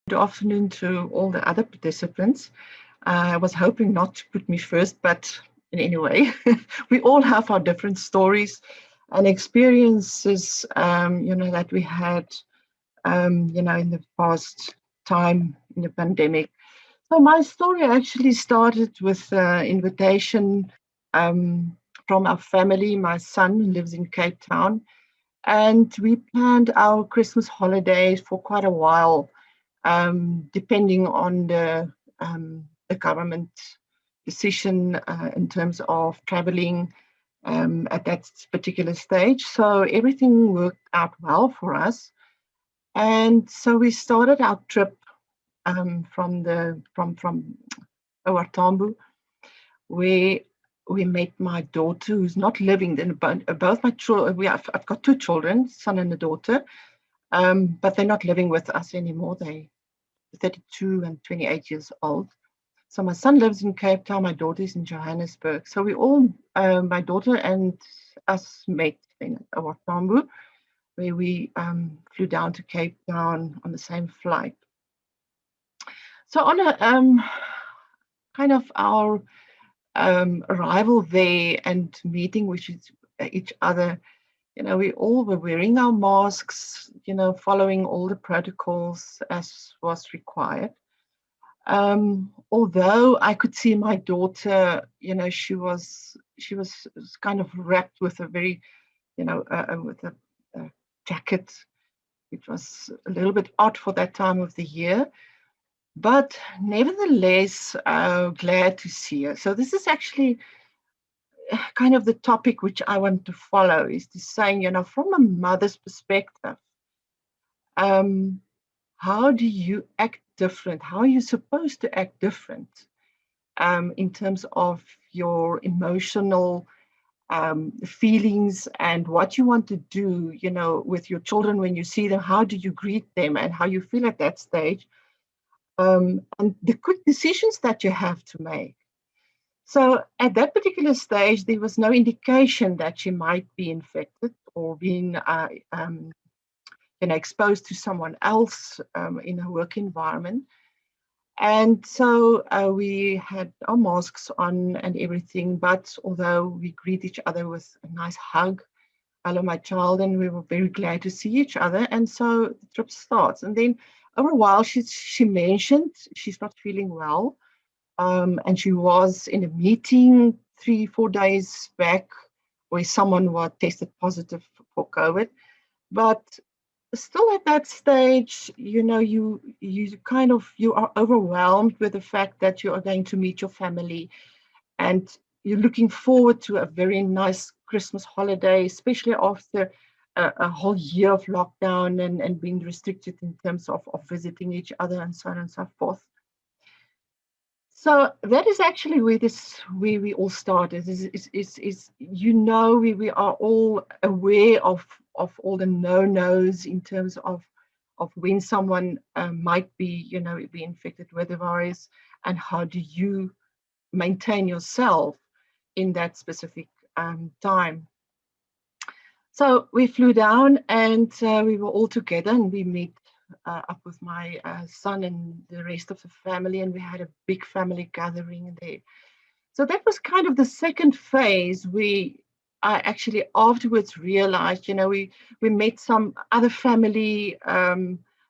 Good afternoon to all the other participants. I was hoping not to put me first, but in any way, we all have our different stories and experiences, that we had, in the past time in the pandemic. So my story actually started with invitation from our family. My son lives in Cape Town, and we planned our Christmas holidays for quite a while, depending on the government decision in terms of traveling at that particular stage. So everything worked out well for us. And so we started our trip from OR Tambo, where we met my daughter, who's not living. Then both my children, I've got two children, son and a daughter, but they're not living with us anymore. They 32 and 28 years old. So my son lives in Cape Town, my daughter is in Johannesburg. So we all, my daughter and us met in OR Tambo, where we flew down to Cape Town on the same flight. So on a kind of our arrival there and meeting with each other, we all were wearing our masks, following all the protocols as was required. Although I could see my daughter, she was kind of wrapped with a very, with a jacket, which was a little bit odd for that time of the year. But nevertheless, glad to see her. So this is actually kind of the topic which I want to follow, is to say, from a mother's perspective, how do you act different? How are you supposed to act different in terms of your emotional feelings and what you want to do, with your children when you see them? How do you greet them and how you feel at that stage? And the quick decisions that you have to make. So at that particular stage, there was no indication that she might be infected or being exposed to someone else in a work environment. And so we had our masks on and everything, but although we greet each other with a nice hug, hello, my child, and we were very glad to see each other. And so the trip starts. And then over a while, she mentioned she's not feeling well. And she was in a meeting 3-4 days back where someone was tested positive for COVID. But still at that stage, you are overwhelmed with the fact that you are going to meet your family and you're looking forward to a very nice Christmas holiday, especially after a whole year of lockdown and being restricted in terms of visiting each other and so on and so forth. So that is actually where we all started. We are all aware of all the no-nos in terms of when someone might be infected with the virus, and how do you maintain yourself in that specific time. So we flew down and we were all together, and we met up with my son and the rest of the family, and we had a big family gathering there. So that was kind of the second phase. I actually afterwards realized, we met some other family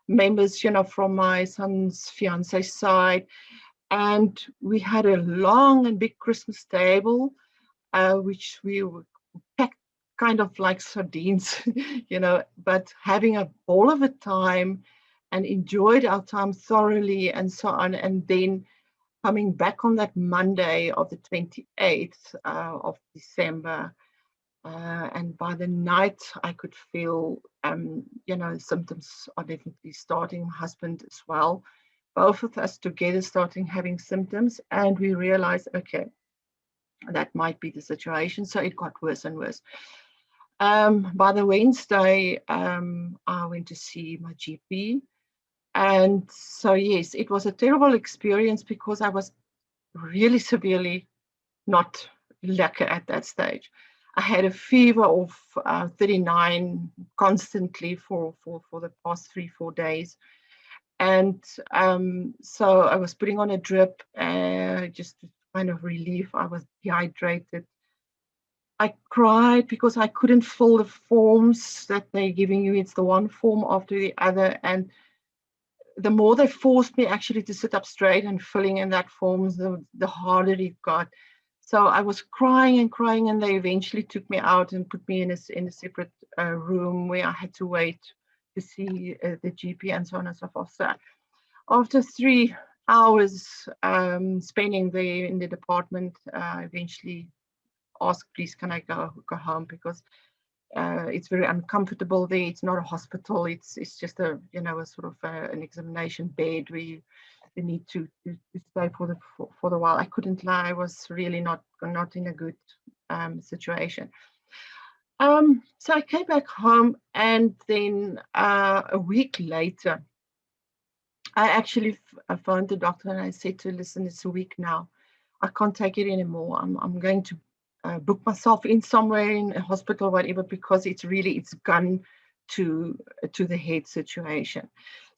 members, from my son's fiance side, and we had a long and big Christmas table, which we were packed kind of like sardines, but having a ball of a time and enjoyed our time thoroughly and so on. And then coming back on that Monday of the 28th of December, and by the night I could feel, symptoms are definitely starting. My husband as well, both of us together starting having symptoms, and we realized, okay, that might be the situation. So it got worse and worse. By the Wednesday, I went to see my GP. And so, yes, it was a terrible experience because I was really severely not lucky at that stage. I had a fever of 39 constantly for the past 3-4 days. And so I was putting on a drip, just to kind of relief. I was dehydrated. I cried because I couldn't fill the forms that they're giving you. It's the one form after the other. And the more they forced me actually to sit up straight and filling in that forms, the harder it got. So I was crying and crying, and they eventually took me out and put me in a separate room where I had to wait to see the GP and so on and so forth. So after 3 hours spending there in the department, I eventually asked, please, can I go home, because it's very uncomfortable there. It's not a hospital. It's just a a sort of an examination bed where you need to stay for the while. I couldn't lie. I was really not in a good situation. So I came back home, and then a week later, I actually phoned the doctor and I said to her, listen, it's a week now. I can't take it anymore. I'm going to book myself in somewhere in a hospital, whatever, because it's gone to the head situation.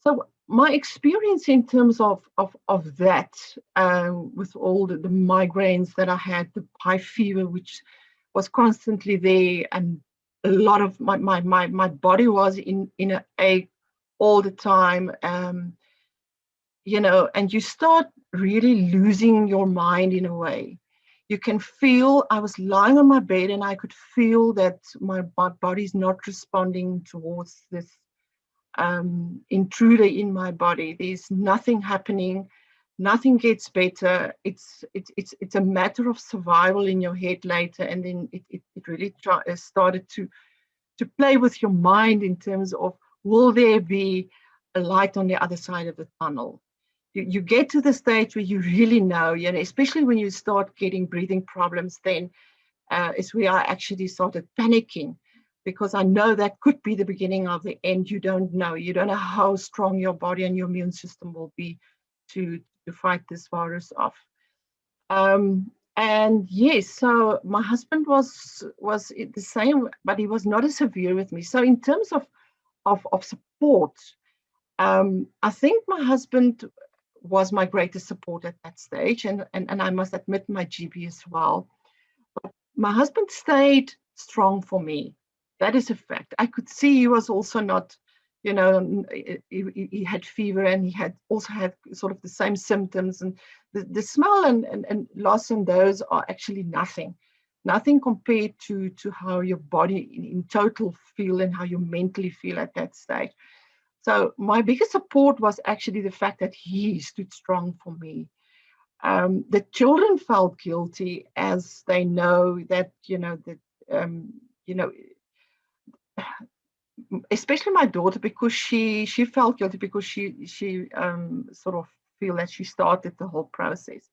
So my experience in terms of that, with all the migraines that I had, the high fever, which was constantly there, and a lot of my body was in a ache all the time. And you start really losing your mind in a way. You can feel, I was lying on my bed and I could feel that my body's not responding towards this intruder in my body. There's nothing happening, nothing gets better. It's a matter of survival in your head later, and then it really started to play with your mind in terms of, will there be a light on the other side of the tunnel? You get to the stage where you really know, especially when you start getting breathing problems, then is where I actually started panicking, because I know that could be the beginning of the end. You don't know. You don't know how strong your body and your immune system will be to fight this virus off. And yes, so my husband was the same, but he was not as severe with me. So in terms of support, I think my husband was my greatest support at that stage, and I must admit my GP as well. But my husband stayed strong for me. That is a fact. I could see he was also not, he had fever, and he also had sort of the same symptoms, and the smell and loss in those are actually nothing compared to how your body in total feel and how you mentally feel at that stage. So my biggest support was actually the fact that he stood strong for me. The children felt guilty, as they know that, especially my daughter, because she felt guilty because she sort of feel that she started the whole process.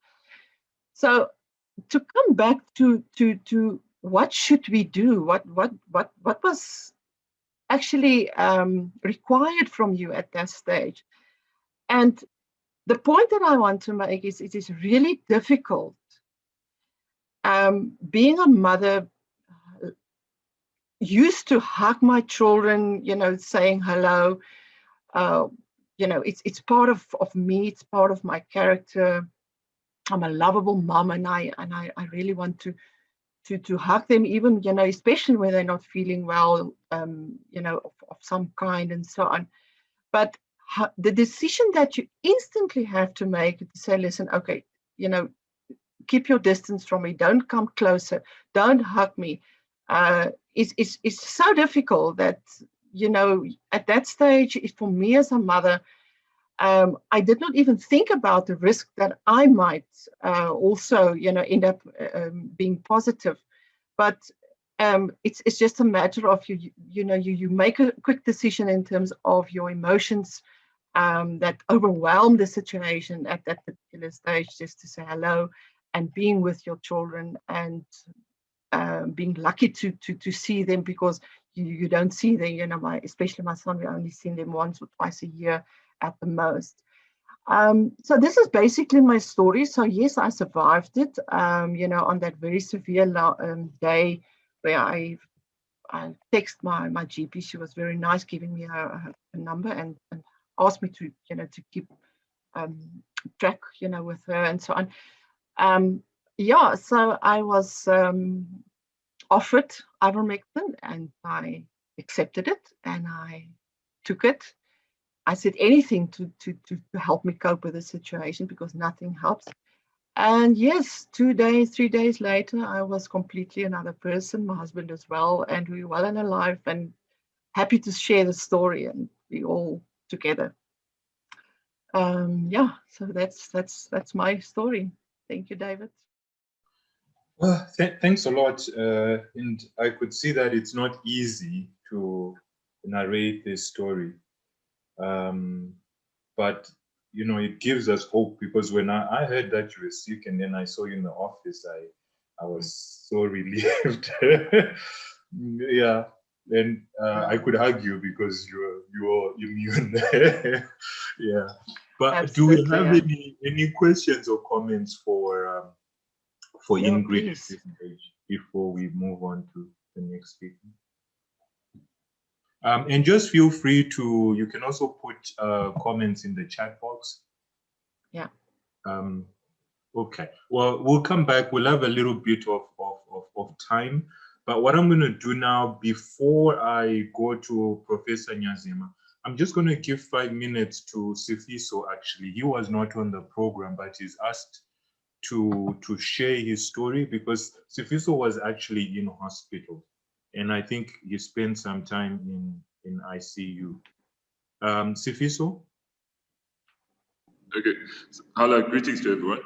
So to come back to what should we do? What was actually required from you at that stage? And the point that I want to make is, it is really difficult being a mother. Used to hug my children, saying hello. It's part of me. It's part of my character. I'm a lovable mom, and I really want to hug them, even especially when they're not feeling well, of some kind and so on. But the decision that you instantly have to make is to say, listen, okay, keep your distance from me. Don't come closer. Don't hug me. It's so difficult that, at that stage, for me as a mother, I did not even think about the risk that I might also, end up being positive. But it's just a matter of you make a quick decision in terms of your emotions that overwhelm the situation at that particular stage, just to say hello and being with your children, and being lucky to see them, because you don't see them, especially my son, we only see them once or twice a year at the most. So this is basically my story. So yes, I survived it, on that very severe day where I text my GP. She was very nice, giving me her number and asked me to, to keep track, with her and so on. Yeah, so I was offered ivermectin, and I accepted it, and I took it. I said anything to help me cope with the situation, because nothing helps. And yes, 2 days, 3 days later, I was completely another person. My husband as well, and we were well and alive, and happy to share the story, and we all together. Yeah, so that's my story. Thank you, David. Well, thanks a lot. And I could see that it's not easy to narrate this story. But, it gives us hope, because when I heard that you were sick and then I saw you in the office, I was so relieved. Yeah. And I could hug you because you're immune. Yeah. But Absolutely, do we have any questions or comments for Ingrid please. at this stage before we move on to the next speaker? And just feel free to, you can also put comments in the chat box. Yeah. Okay. Well, we'll come back. We'll have a little bit of time. But what I'm going to do now, before I go to Professor Nyazima, I'm just going to give 5 minutes to Sifiso, actually. He was not on the program, but he's asked to share his story, because Sifiso was actually in hospital. And I think he spent some time in ICU. Sifiso? Okay. So, hello, greetings to everyone.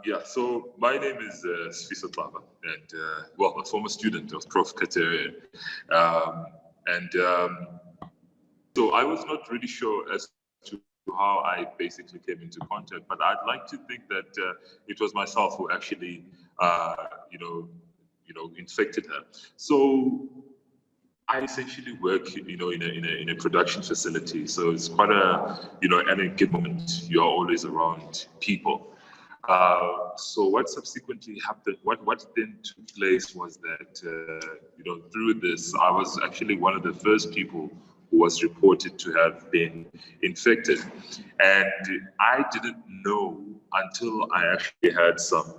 Yeah, so my name is Sifiso Tlaba, and well, a former student of Prof. Katerian. So I was not really sure as to how I basically came into contact, but I'd like to think that it was myself who actually, infected her. So I essentially work, in a production facility. So it's quite a, at a given moment, you're always around people. So what subsequently happened, what then took place was that, through this, I was actually one of the first people who was reported to have been infected. And I didn't know until I actually had some,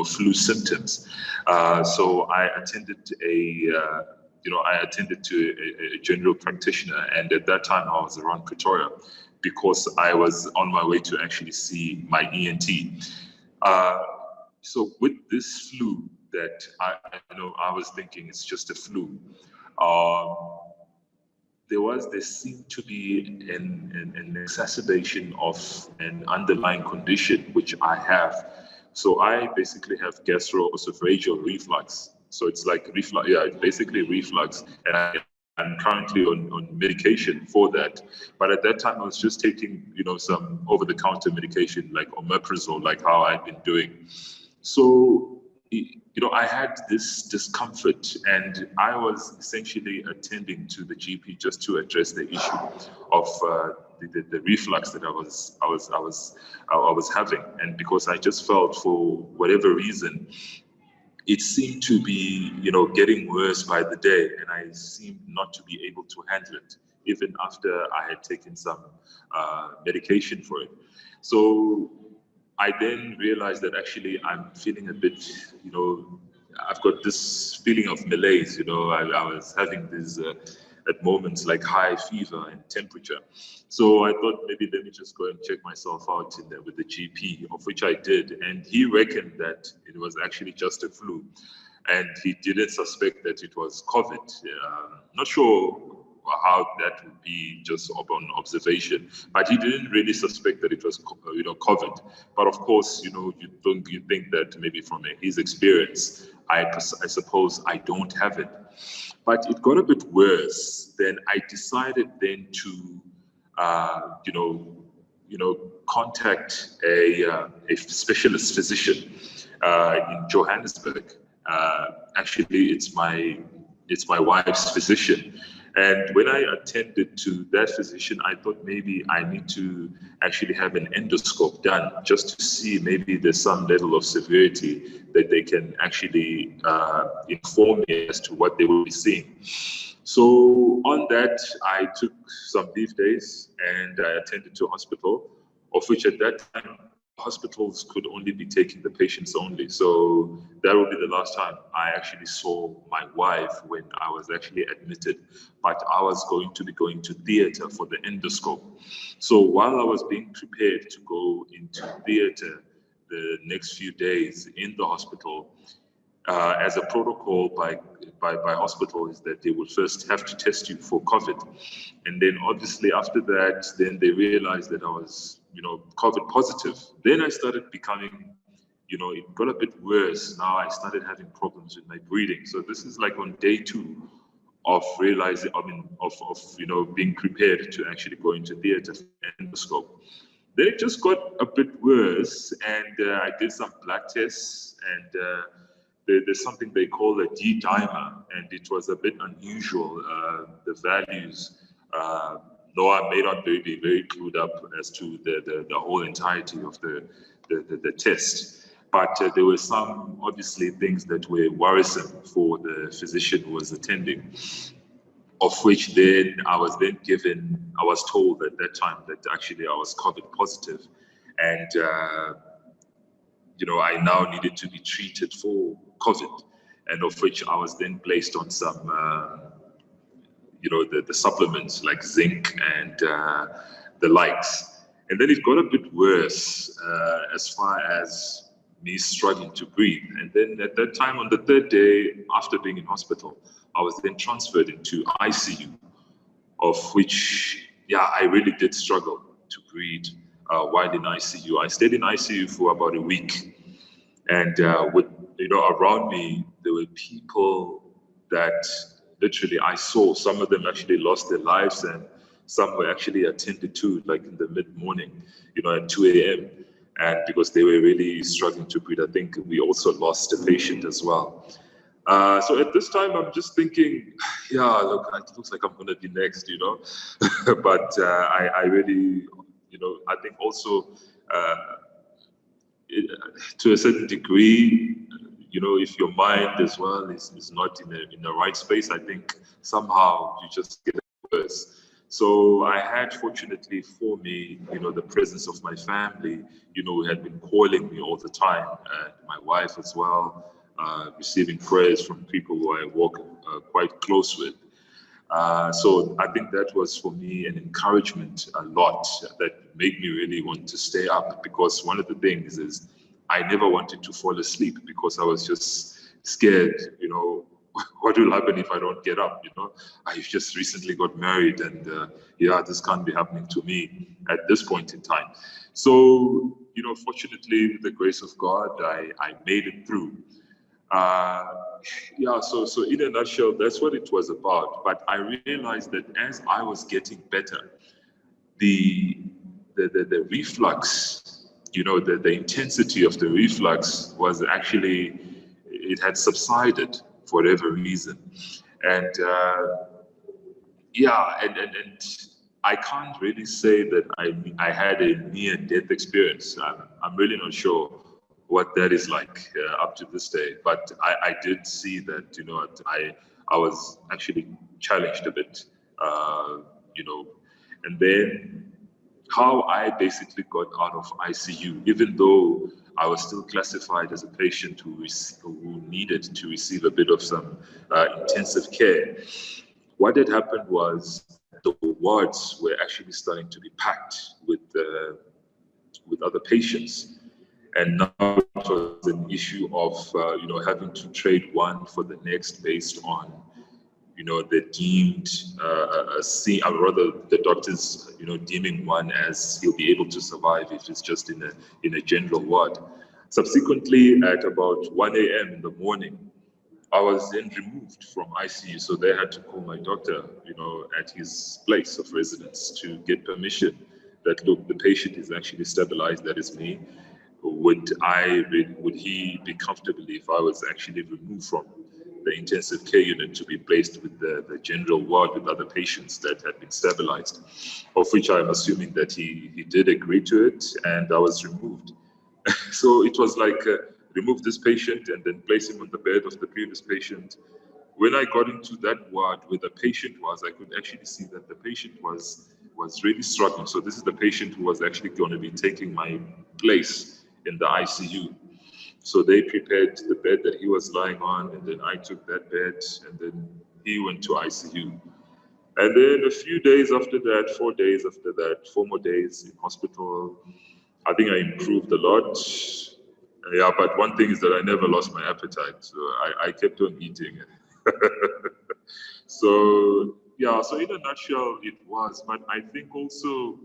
flu symptoms. So I attended to a general practitioner, and at that time I was around Pretoria because I was on my way to actually see my ENT. So with this flu that I was thinking it's just a flu. There seemed to be an exacerbation of an underlying condition which I have. So I basically have gastroesophageal reflux. So it's like reflux, yeah, it's basically reflux, and I'm currently on medication for that. But at that time, I was just taking, some over-the-counter medication like omeprazole, like how I'd been doing. So, I had this discomfort, and I was essentially attending to the GP just to address the issue of the reflux that I was having, and because I just felt, for whatever reason, it seemed to be, getting worse by the day, and I seemed not to be able to handle it, even after I had taken some medication for it. So I then realized that actually I'm feeling a bit, I've got this feeling of malaise. I was having these at moments like high fever and temperature. So I thought maybe let me just go and check myself out with the GP, of which I did. And he reckoned that it was actually just a flu. And he didn't suspect that it was COVID. Not sure how that would be just upon observation, but he didn't really suspect that it was, COVID. But of course, you think that maybe from his experience, I suppose I don't have it. But it got a bit worse. Then I decided then to, contact a specialist physician in Johannesburg. Actually, it's my wife's physician. And when I attended to that physician, I thought maybe I need to actually have an endoscope done just to see maybe there's some level of severity that they can actually inform me as to what they will be seeing. So on that, I took some leave days and I attended to a hospital, of which at that time, hospitals could only be taking the patients only. So that will be the last time I actually saw my wife when I was actually admitted, but I was going to be going to theater for the endoscope. So while I was being prepared to go into theater the next few days in the hospital, as a protocol by hospital is that they will first have to test you for COVID. And then obviously after that, then they realized that I was, COVID positive. Then I started becoming, it got a bit worse. Now I started having problems with my breathing. So this is like on day 2 of realizing, of being prepared to actually go into theater endoscope. Then it just got a bit worse, and I did some blood tests, and there's something they call a D-dimer, and it was a bit unusual. The values, though I may not be very clued up as to the whole entirety of the test, but there were some obviously things that were worrisome for the physician who was attending, of which then I was told at that time that actually I was COVID positive, and I now needed to be treated for COVID, and of which I was then placed on some, the supplements like zinc and the likes. And then it got a bit worse as far as me struggling to breathe. And then at that time, on the 3rd day after being in hospital, I was then transferred into ICU, of which, I really did struggle to breathe while in ICU. I stayed in ICU for about a week. And around me, there were people that literally I saw. Some of them actually lost their lives, and some were actually attended to, like in the mid-morning, at 2 a.m. And because they were really struggling to breathe. I think we also lost a patient as well. So at this time, I'm just thinking, look, it looks like I'm going to be next, But I really, I think also, to a certain degree, if your mind as well is not in the right space, I think somehow you just get worse. So I had, fortunately for me, the presence of my family, who had been calling me all the time, and my wife as well, receiving prayers from people who I walk quite close with. So I think that was for me an encouragement a lot that made me really want to stay up, because one of the things is I never wanted to fall asleep because I was just scared, what will happen if I don't get up, I just recently got married, and this can't be happening to me at this point in time. So, fortunately, with the grace of God, I made it through. So in a nutshell, that's what it was about. But I realized that as I was getting better, the reflux, the intensity of the reflux was actually, it had subsided for whatever reason. And and I can't really say that I had a near-death experience. I'm really not sure what that is like up to this day, but I did see that I was actually challenged a bit, and then how I basically got out of ICU, even though I was still classified as a patient who needed to receive a bit of some intensive care. What had happened was the wards were actually starting to be packed with other patients. And now it was an issue of, having to trade one for the next based on, the deemed, the doctors, deeming one as he'll be able to survive if it's just in a general ward. Subsequently, at about 1 a.m. in the morning, I was then removed from ICU. So they had to call my doctor, at his place of residence to get permission that, look, the patient is actually stabilized, that is me. Would he be comfortable if I was actually removed from the intensive care unit to be placed with the general ward with other patients that had been stabilized, of which I'm assuming that he did agree to it, and I was removed. So it was like, remove this patient and then place him on the bed of the previous patient. When I got into that ward where the patient was, I could actually see that the patient was really struggling. So this is the patient who was actually going to be taking my place in the ICU. So they prepared the bed that he was lying on, and then I took that bed, and then he went to ICU. And then a few days after that, 4 days after that, 4 more days in hospital, I think I improved a lot. Yeah, but one thing is that I never lost my appetite, so I kept on eating. So yeah, so in a nutshell, it was. But I think also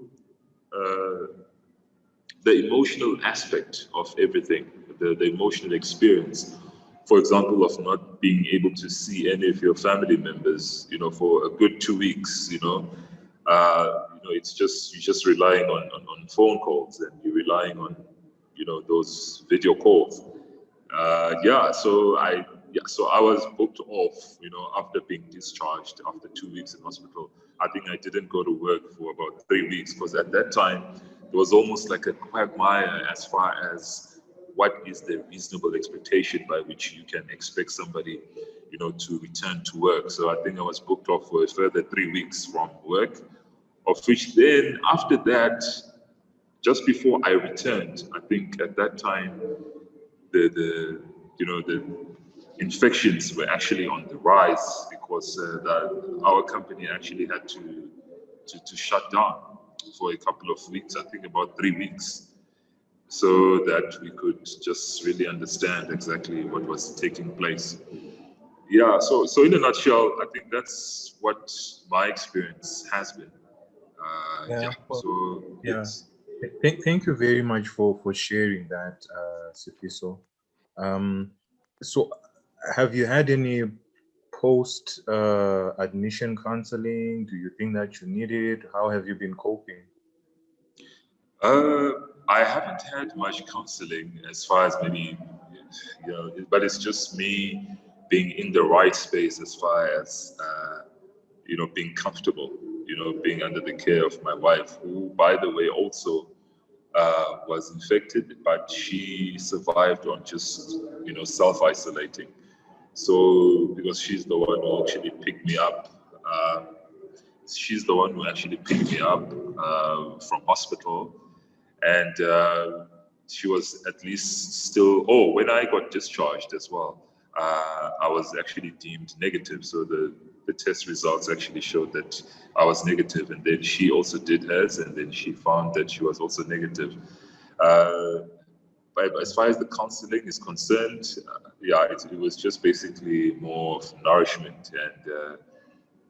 the emotional aspect of everything, the emotional experience, for example, of not being able to see any of your family members, for a good 2 weeks, it's just, you're just relying on phone calls, and you're relying on, those video calls. So I was booked off, after being discharged after 2 weeks in hospital. I think I didn't go to work for about 3 weeks, because at that time, it was almost like a quagmire as far as what is the reasonable expectation by which you can expect somebody, to return to work. So I think I was booked off for a further 3 weeks from work, of which then after that, just before I returned, I think at that time, the infections were actually on the rise, because our company actually had to shut down for a couple of weeks, I think about 3 weeks, so that we could just really understand exactly what was taking place. Yeah, so in a nutshell, I think that's what my experience has been. Yes. Thank you very much for sharing that, Sifiso. So have you had any post admission counseling? Do you think that you need it? How have you been coping? I haven't had much counseling as far as maybe, but it's just me being in the right space as far as, being comfortable, being under the care of my wife, who, by the way, also was infected, but she survived on just, self-isolating. So, because she's the one who actually picked me up. She's the one who actually picked me up from hospital. And she was at least still, when I got discharged as well, I was actually deemed negative. So the test results actually showed that I was negative, and then she also did hers, and then she found that she was also negative. But as far as the counseling is concerned, it was just basically more of nourishment, and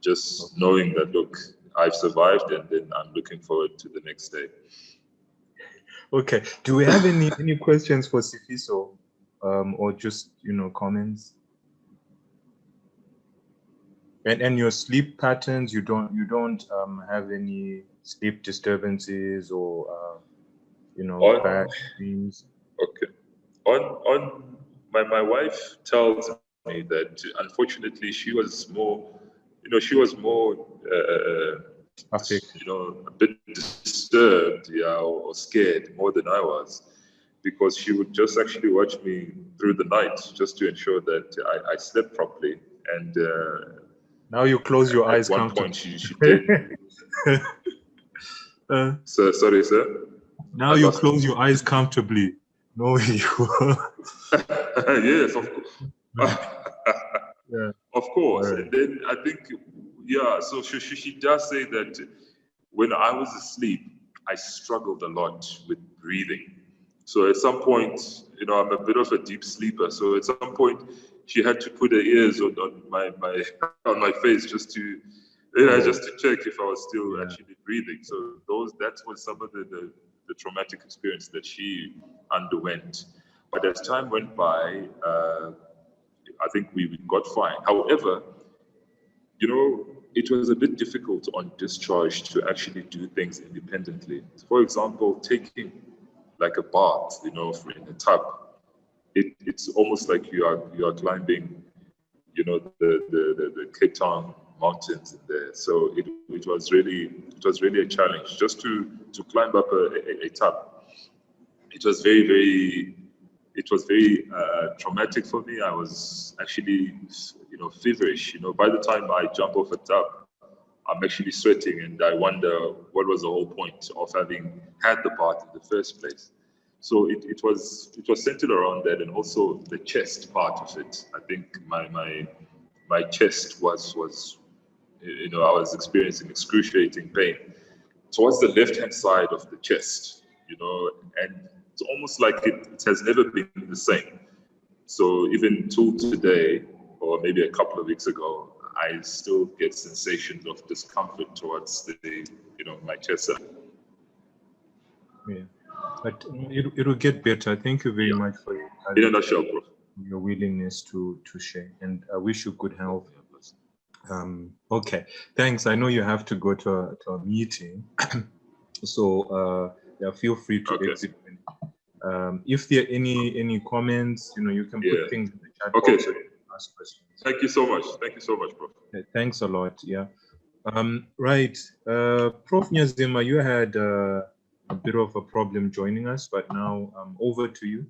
just knowing that, look, I've survived, and then I'm looking forward to the next day. Okay. Do we have any questions for Sifiso, or just comments? And your sleep patterns, you don't have any sleep disturbances or bad dreams? Okay. On my wife tells me that unfortunately she was more affected, a bit disturbed, or scared more than I was, because she would just actually watch me through the night just to ensure that I slept properly. And now you close your eyes. At one point, she did. Sorry, sir. Now you close your eyes comfortably. No, you. Yes, of course. Yeah. Of course. Right. And then I think, so she does say that when I was asleep, I struggled a lot with breathing. So at some point, I'm a bit of a deep sleeper. So at some point, she had to put her ears on my face just to check if I was still actually breathing. So that was some of the traumatic experience that she underwent. But as time went by, I think we got fine. However, it was a bit difficult on discharge to actually do things independently. For example, taking like a bath, in a tub. It's almost like you are climbing you know, the Cape Town mountains in there. So it was really a challenge just to climb up a tub. It was very traumatic for me. I was actually, you know, feverish. You know, by the time I jump off a tub, I'm actually sweating, and I wonder what was the whole point of having had the part in the first place. So it was centered around that, and also the chest part of it. I think my chest was, you know, I was experiencing excruciating pain towards the left-hand side of the chest, you know, and it's almost like it has never been the same. So even till today, or maybe a couple of weeks ago, I still get sensations of discomfort towards you know, my chest. Yeah, but it'll get better. Thank you very much for in a nutshell, Prof. Your willingness to share, and I wish you good health. Okay, thanks. I know you have to go to a meeting, so yeah, feel free to exit. If there are any comments, you know, you can put things in the chat box. Okay. So you can ask questions. Thank you so much. Thank you so much, Prof. Okay, thanks a lot. Yeah. Right. Prof. Nyazima, you had a bit of a problem joining us, but now over to you.